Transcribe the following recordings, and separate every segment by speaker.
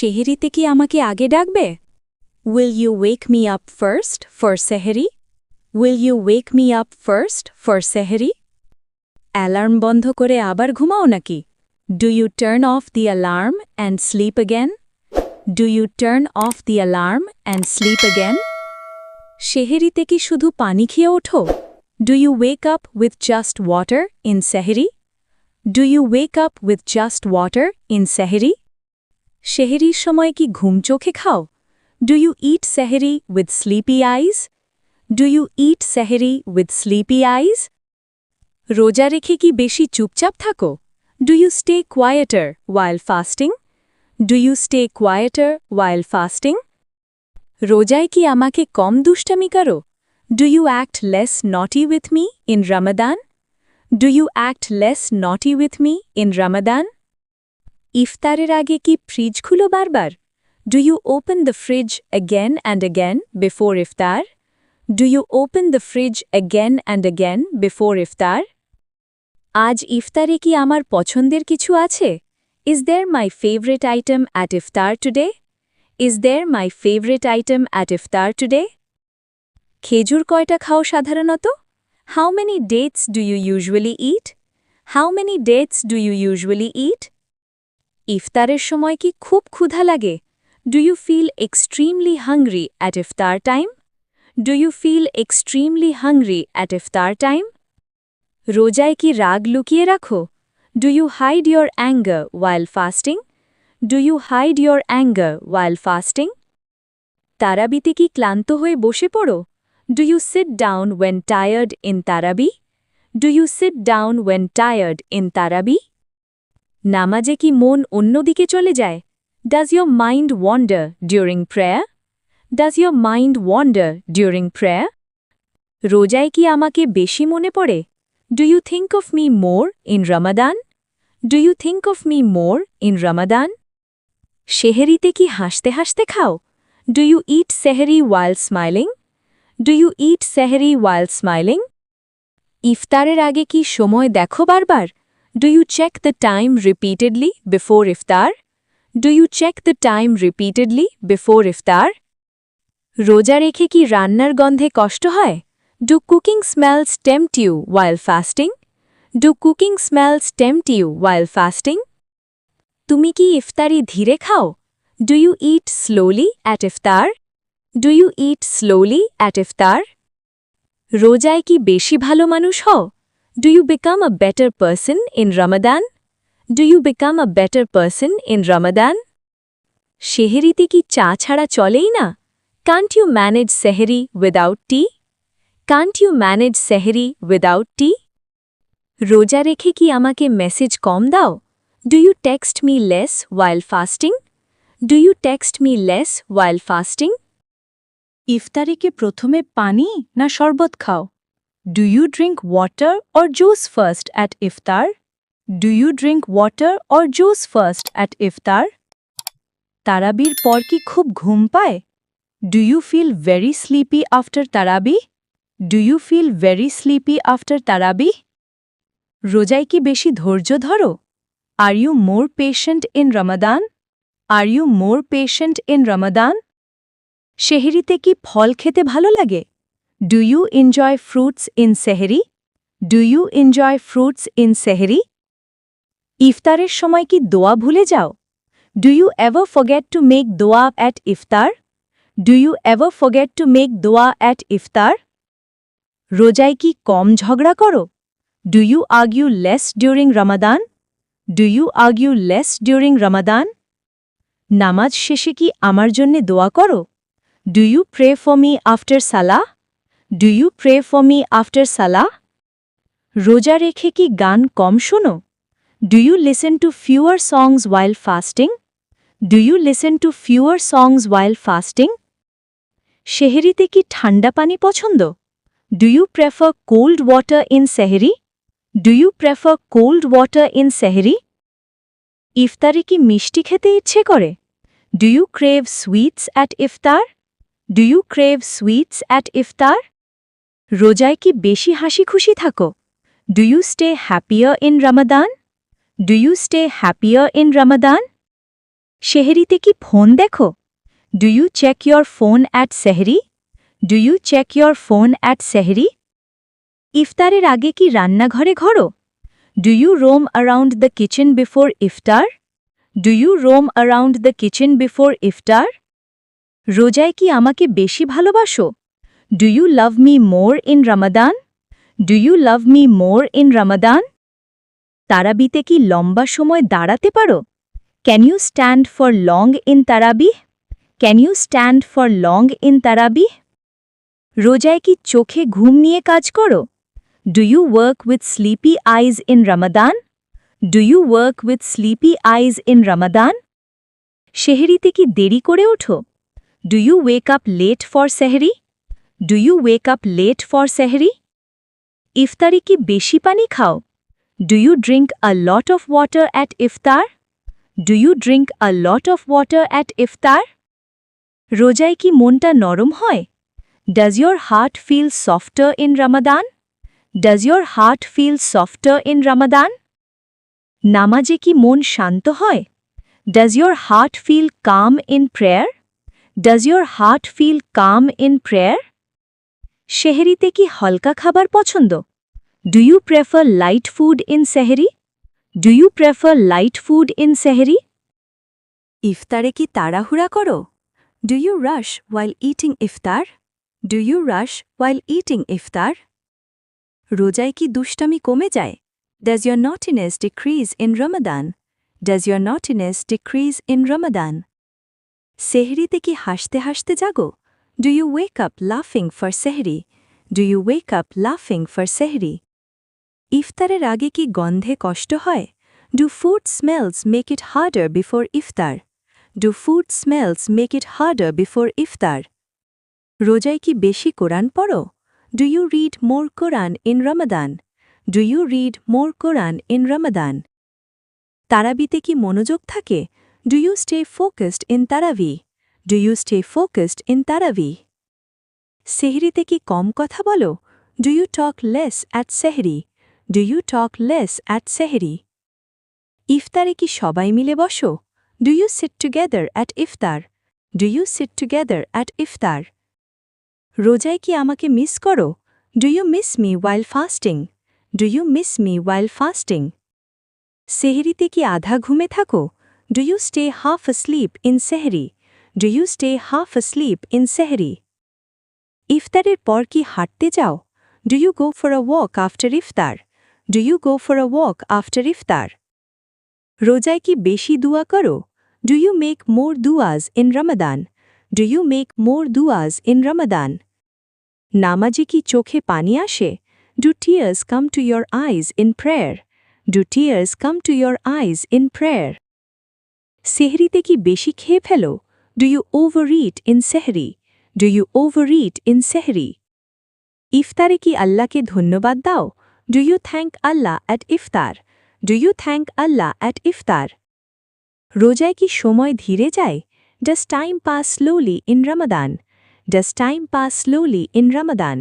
Speaker 1: সেহেরিতে কি আমাকে আগে ডাকবে? Will you wake me up first for সেহেরি? Will you wake me up first for সেহেরি? অ্যালার্ম বন্ধ করে আবার ঘুমাও নাকি? Do you turn off the alarm and sleep again? Do you turn off the alarm and sleep again? সেহেরিতে কি শুধু পানি খেয়ে ওঠো? Do you wake up with just water in সেহেরি? Do you wake up with just water in সেহেরি? সেহেরির সময় কি ঘুম চোখে খাও? Do you eat সেহেরি with sleepy eyes? Do you eat সেহেরি with sleepy eyes? রোজা রেখে কি বেশি চুপচাপ থাকো? Do you stay quieter while fasting? Do you stay quieter while fasting? রোজায় কি আমাকে কম দুষ্টামি করো? Do you act less naughty with me in Ramadan? Do you act less naughty with me in Ramadan? ইফতারের আগে কি ফ্রিজ খুলো বারবার? Do you open the fridge again and again before iftar? Do you open the fridge again and again before iftar? আজ ইফতারে কি আমার পছন্দের কিছু আছে? Is there my favorite item at iftar today? Is there my favorite item at iftar today? খেজুর কয়টা খাও সাধারণত? How many dates do you usually eat? How many dates do you usually eat? ইফতারের সময় কি খুব ক্ষুধা লাগে? Do you feel extremely hungry at iftar time? Do you feel extremely hungry at iftar time? রোজায় কি রাগ লুকিয়ে রাখো? Do you hide your anger while fasting? Do you hide your anger while fasting? তারাবিতে কি ক্লান্ত হয়ে বসে পড়ো? Do you sit down when tired in Tarawih? Do you sit down when tired in তারাবি? নামাজে কি মন অন্যদিকে চলে যায়? Does your mind wander during prayer? Does your mind wander during prayer? রোজায় কি আমাকে বেশি মনে পড়ে? Do you think of me more in Ramadan? Do you think of me more in Ramadan? সেহেরিতে কি হাসতে হাসতে খাও? Do you eat সেহেরি while smiling? Do you eat সেহেরি while smiling? ইফতারের আগে কি সময় দেখো বারবার? Do you check the time repeatedly before iftar? Do you check the time repeatedly before iftar? রোজা রেখে কি রান্নার গন্ধে কষ্ট হয়? Do cooking smells tempt you while fasting? Do cooking smells tempt you while fasting? তুমি কি ইফতারি ধীরে খাও? Do you eat slowly at iftar? Do you eat slowly at iftar? রোজায় কি বেশি ভালো মানুষ হও? Do you become a better person in Ramadan? Do you become a better person in Ramadan? সেহেরিতে কি চা ছাড়া চলেই না? Can't you manage সেহেরি without tea? Can't you manage সেহেরি without tea? রোজা রেখে কি আমাকে মেসেজ কম দাও? Do you text me less while fasting? Do you text me less while fasting? ইফতারে কি প্রথমে পানি না শরবত খাও? Do you drink water or juice first at iftar? Do you drink water or juice first at iftar? তারাবির পর কি খুব ঘুম পায়? Do you feel very sleepy after Tarawih? Do you feel very sleepy after তারাবি? রোজায় কি বেশি ধৈর্য ধরো? Are you more patient in Ramadan? Are you more patient in Ramadan? সেহরিতে কি ফল খেতে ভালো লাগে? Do you enjoy fruits in sehri? Do you enjoy fruits in সেহরি? ইফতারের সময় কি দোয়া ভুলে যাও? Do you ever forget to make dua at iftar? Do you ever forget to make dua at iftar? রোজায় কি কম ঝগড়া করো? Do you argue less during Ramadan? Do you argue less during Ramadan? নামাজ শেষে কি আমার জন্য দোয়া করো? Do you pray for me after salah? Do you pray for me after salah? রোজা রেখে কি গান কম শোনো? Do you listen to fewer songs while fasting? Do you listen to fewer songs while fasting? সেহরিতে কি ঠান্ডা পানি পছন্দ? Do you prefer cold water in sehri? Do you prefer cold water in সেহরি? ইফতারে কি মিষ্টি খেতে ইচ্ছে করে? Do you crave sweets at iftar? Do you crave sweets at iftar? রোজায় কি বেশি হাসি খুশি থাকো? Do you stay happier in Ramadan? Do you stay happier in Ramadan? সেহরিতে কি ফোন দেখো? Do you check your phone at sehri? Do you check your phone at sehri? ইফতারের আগে কি রান্নাঘরে ঘোরো? Do you roam around the kitchen before iftar? Do you roam around the kitchen before ইফতার? রোজায় কি আমাকে বেশি ভালোবাসো? Do you love me more in Ramadan? Do you love me more in Ramadan? তারাবিতে কি লম্বা সময় দাঁড়াতে পারো? Can you stand for long in তারাবিহ? Can you stand for long in tarawih? রোজায় কি চোখে ঘুম নিয়ে কাজ করো? Do you work with sleepy eyes in Ramadan? Do you work with sleepy eyes in রমাদান? সেহরিতে কি দেরি করে ওঠো? Do you wake up late for sehri? Do you wake up late for sehri? ইফতারে কি বেশি পানি খাও? Do you drink a lot of water at iftar? Do you drink a lot of water at iftar? রোজায় কি মনটা নরম হয়? Does your heart feel softer in Ramadan? Does your heart feel softer in Ramadan? নামাজে কি মন শান্ত হয়? Does your heart feel calm in prayer? Does your heart feel calm in prayer? সেহরিতে কি হালকা খাবার পছন্দ? Do you prefer light food in sehri? Do you prefer light food in sehri? ইফতারে কি তাড়াহুড়া করো? Do you rush while eating iftar? Do you rush while eating iftar? রোজায় কি দুষ্টামি কমে যায়? Does your naughtiness decrease in Ramadan? Does your naughtiness decrease in রমাদান? সেহরিতে কি হাসতে হাসতে জাগো? ডু ইউ ওয়েক আপ লাফিং for sehri? Do you wake up লাফিং ফর সেহরি? ইফতারের আগে কি গন্ধে কষ্ট হয়? Do food smells make it harder before iftar? Do food smells make it harder before ইফতার? রোজায় কি বেশি কোরআন পড়ো? Do you read more Quran in Ramadan? Do you read more Quran in Ramadan? তারাবিতে কি মনোযোগ থাকে? Do you stay focused in tarawih? Do you stay focused in tarawih? সেহরিতে কি কম কথা বলো? Do you talk less at sehri? Do you talk less at sehri? ইফতারে কি সবাই মিলে বসো? Do you sit together at iftar? Do you sit together at iftar? রোজায় কি আমাকে মিস করো? Do you miss me while fasting? Do you miss me while fasting? সেহরিতে কি আধা ঘুমে থাকো? Do you stay half asleep in sehri? Do you stay half asleep in sehri? ইফতারের পর কি হাঁটতে যাও? Do you go for a walk after iftar? Do you go for a walk after iftar? রোজায় কি বেশি দুয়া করো? Do you make more duas in Ramadan? Do you make more duas in Ramadan? নামাজে কি চোখে পানি আসে? Do tears come to your eyes in prayer? Do tears come to your eyes in prayer? সেহরিতে কি বেশি খেয়ে ফেলো? Do you overeat in sehri? Do you overeat in sehri? ইফতারে কি আল্লাহকে ধন্যবাদ দাও? Do you thank Allah at iftar? Do you thank Allah at iftar? রোজায় কি সময় ধীরে যায়? Does time pass slowly in Ramadan? Does time pass slowly in রমাদান?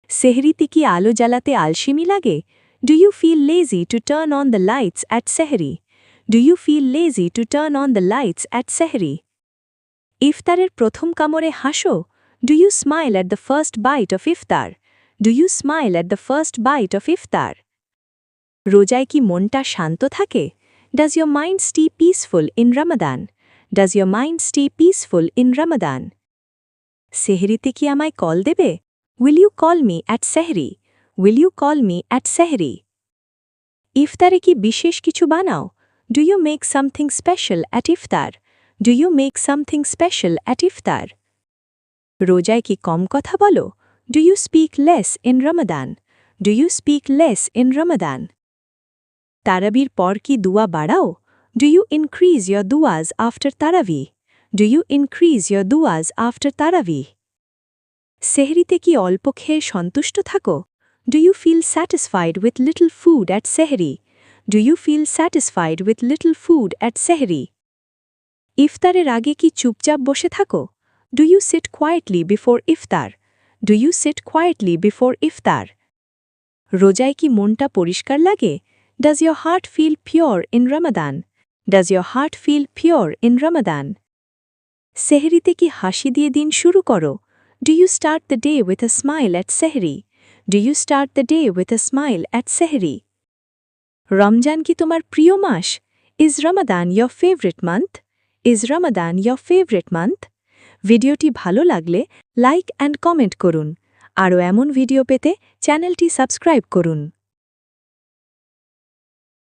Speaker 1: সেহরিতে কি আলো জ্বালাতে আলসেমি লাগে? Do you feel lazy to turn on the lights at sehri? Do you feel lazy to turn on the lights at sehri? ইফতারের প্রথম কামড়ে হাসো? Do you smile at the first bite of iftar? Do you smile at the first bite of iftar? রোজায় কি মনটা শান্ত থাকে? Does your mind stay peaceful in Ramadan? Does your mind stay peaceful in রমাদান? সেহরিতে কি আমায় call দেবে? Will you call me at sehri? Will you call me at sehri? ইফতারে কি বিশেষ কিছু বানাও? Do you make something special at iftar? Do you make something special at iftar? রোজায় কি কম কথা বলো? Do you speak less in Ramadan? Do you speak less in Ramadan? তারাবির পর কি দুয়া বাড়াও? Do you increase your duas after tarawih? Do you increase your duas after তারাবি? সেহরিতে কি অল্প খেয়ে সন্তুষ্ট থাকো? Do you feel satisfied with little food at sehri? Do you feel satisfied with little food at sehri? ইফতারের আগে কি চুপচাপ বসে থাকো? Do you sit quietly before iftar? Do you sit quietly before ইফতার? রোজায় কি মনটা পরিষ্কার লাগে? Does your heart feel pure in Ramadan? Does your heart feel pure in Ramadan? সেহরিতে কি হাসি দিয়ে দিন শুরু করো? Do you start the day with a smile at Sehri? Do you start the day with a smile at Sehri? Ramzan কি তোমার প্রিয় মাস? Is Ramadan your favorite month? Is Ramadan your favorite month? ভিডিওটি ভালো লাগলে লাইক অ্যান্ড কমেন্ট করুন। আরও এমন video পেতে চ্যানেলটি সাবস্ক্রাইব করুন।